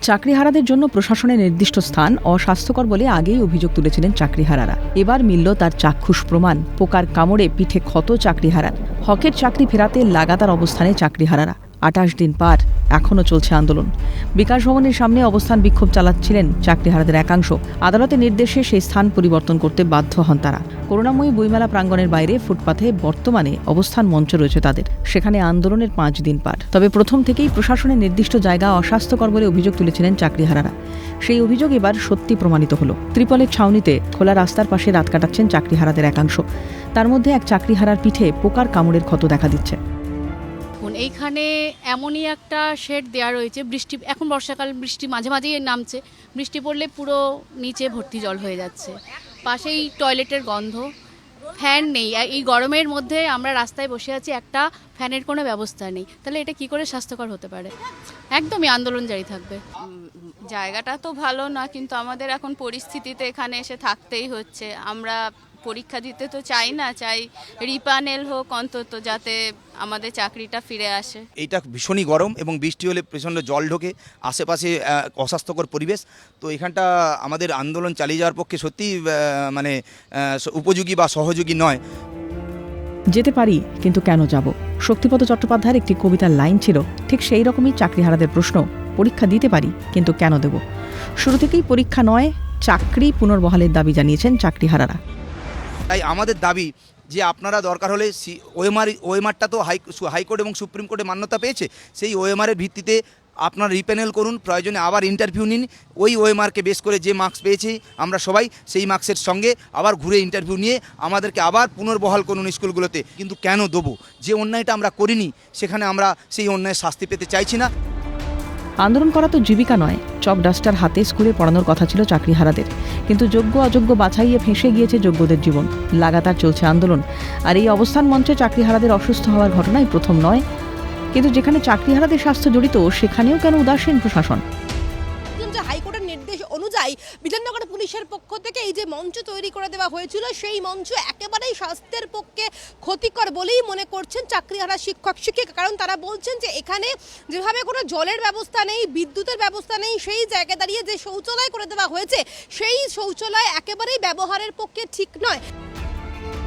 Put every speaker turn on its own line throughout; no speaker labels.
চাকরিহারাদের জন্য প্রশাসনের নির্দিষ্ট স্থান অস্বাস্থ্যকর বলে আগেই অভিযোগ তুলেছিলেন চাকরিহারারা। এবার মিলল তার চাক্ষুষ প্রমাণ। পোকার কামড়ে পিঠে ক্ষত চাকরিহারার। হকের চাকরি ফেরাতে লাগাতার অবস্থানে চাকরিহারারা। ২৮ দিন পার, এখনও চলছে আন্দোলন। বিকাশ ভবনের সামনে অবস্থান বিক্ষোভ চালাচ্ছিলেন চাকরিহারাদের একাংশ। আদালতের নির্দেশে সেই স্থান পরিবর্তন করতে বাধ্য হন তারা। করুণাময়ী বইমেলা প্রাঙ্গণের বাইরে ফুটপাথে বর্তমানে অবস্থান মঞ্চ রয়েছে তাদের। সেখানে আন্দোলনের ৫ দিন পার। তবে প্রথম থেকেই প্রশাসনের নির্দিষ্ট জায়গা অস্বাস্থ্যকর বলে অভিযোগ তুলেছিলেন চাকরিহারারা। সেই অভিযোগ এবার সত্যি প্রমাণিত হলো। ত্রিপলের ছাউনিতে খোলা রাস্তার পাশে রাত কাটাচ্ছেন চাকরিহারাদের একাংশ। তার মধ্যে এক চাকরিহারার পিঠে পোকার কামড়ের ক্ষত দেখা দিচ্ছে।
এইখানে এমনই একটা শেড দেওয়া রয়েছে, বৃষ্টি এখন বর্ষাকাল, বৃষ্টি মাঝে মাঝেই নামছে, বৃষ্টি পড়লে পুরো নিচে ভর্তি জল হয়ে যাচ্ছে। পাশেই টয়লেটের গন্ধ, ফ্যান নেই। এই গরমের মধ্যে আমরা রাস্তায় বসে আছি, একটা ফ্যানের কোনো ব্যবস্থা নেই। তাহলে এটা কি করে স্বাস্থ্যকর হতে পারে? একদমই আন্দোলন জারি থাকবে।
জায়গাটা তো ভালো না, কিন্তু আমাদের এখন পরিস্থিতিতে এখানে এসে থাকতেই হচ্ছে। আমরা পরীক্ষা দিতে তো চাই না, চাই রিপ্যানেল হোক অন্তত, যাতে আমাদের চাকরিটা ফিরে আসে।
এইটা ভীষণই গরম এবং বৃষ্টি হলে প্রচণ্ড জল ঢোকে, আশেপাশে অস্বাস্থ্যকর পরিবেশ। তো এখানটা আমাদের আন্দোলন চালিয়ে যাওয়ার পক্ষে সত্যিই মানে উপযোগী বা সহযোগী নয়।
যেতে পারি, কিন্তু কেন যাব? শক্তিপদ চট্টোপাধ্যায়ের একটি কবিতার লাইন ছিল ঠিক সেই রকমই চাকরিহারাদের প্রশ্ন। পরীক্ষা দিতে পারি, কিন্তু কেন দেব? শুরু থেকেই পরীক্ষা নয়, চাকরি পুনর্বহালের দাবি জানিয়েছেন চাকরিহারারা।
তাই আমাদের দাবি যে আপনারা দরকার হলে ওএমআরটা তো হাইকোর্ট এবং সুপ্রিম কোর্টে মান্যতা পেয়েছে, সেই ওএমআরের ভিত্তিতে আপনারা রিপ্যানেল করুন, প্রয়োজনে আবার ইন্টারভিউ নিন। ওই ওএমআরকে বেস করে যে মার্কস পেয়েছি আমরা সবাই, সেই মার্কসের সঙ্গে আবার ঘুরে ইন্টারভিউ নিয়ে আমাদেরকে আবার পুনর্বহাল করুন স্কুলগুলোতে। কিন্তু কেন দেবো? যে অন্যায়টা আমরা করিনি সেখানে আমরা সেই অন্যায়ের শাস্তি পেতে চাইছি না।
আন্দোলন করা তো জীবিকা নয়, চক ডাস্টার হাতে স্কুলে পড়ানোর কথা ছিল চাকরিহারাদের। কিন্তু যোগ্য অযোগ্য বাছাইয়ে ফেঁসে গিয়েছে যোগ্যদের জীবন। লাগাতার চলছে আন্দোলন। আর এই অবস্থান মঞ্চে চাকরিহারাদের অসুস্থ হওয়ার ঘটনাই প্রথম নয়। কিন্তু যেখানে চাকরিহারাদের স্বাস্থ্য জড়িত, সেখানেও কেন উদাসীন প্রশাসন?
হাইকোর্টের নির্দেশ অনুযায়ী বিধাননগর পুলিশের পক্ষ থেকে এই যে মঞ্চ তৈরি করে দেওয়া হয়েছিল, সেই মঞ্চ একেবারেই স্বাস্থ্যের পক্ষে ক্ষতিকর বলেই মনে করছেন চাকরিহারা শিক্ষক শিক্ষিকা। কারণ তারা বলছেন যে এখানে যেভাবে কোনো জলের ব্যবস্থা নেই, বিদ্যুতের ব্যবস্থা নেই, সেই জায়গায় দাঁড়িয়ে যে শৌচালয় করে দেওয়া হয়েছে, সেই শৌচালয় একেবারেই ব্যবহারের পক্ষে ঠিক নয়।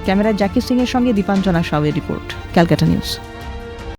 ক্যামেরায় জাকির সিং এর সঙ্গে দীপাঞ্জনা সাউয়ের রিপোর্ট, ক্যালকাটা নিউজ।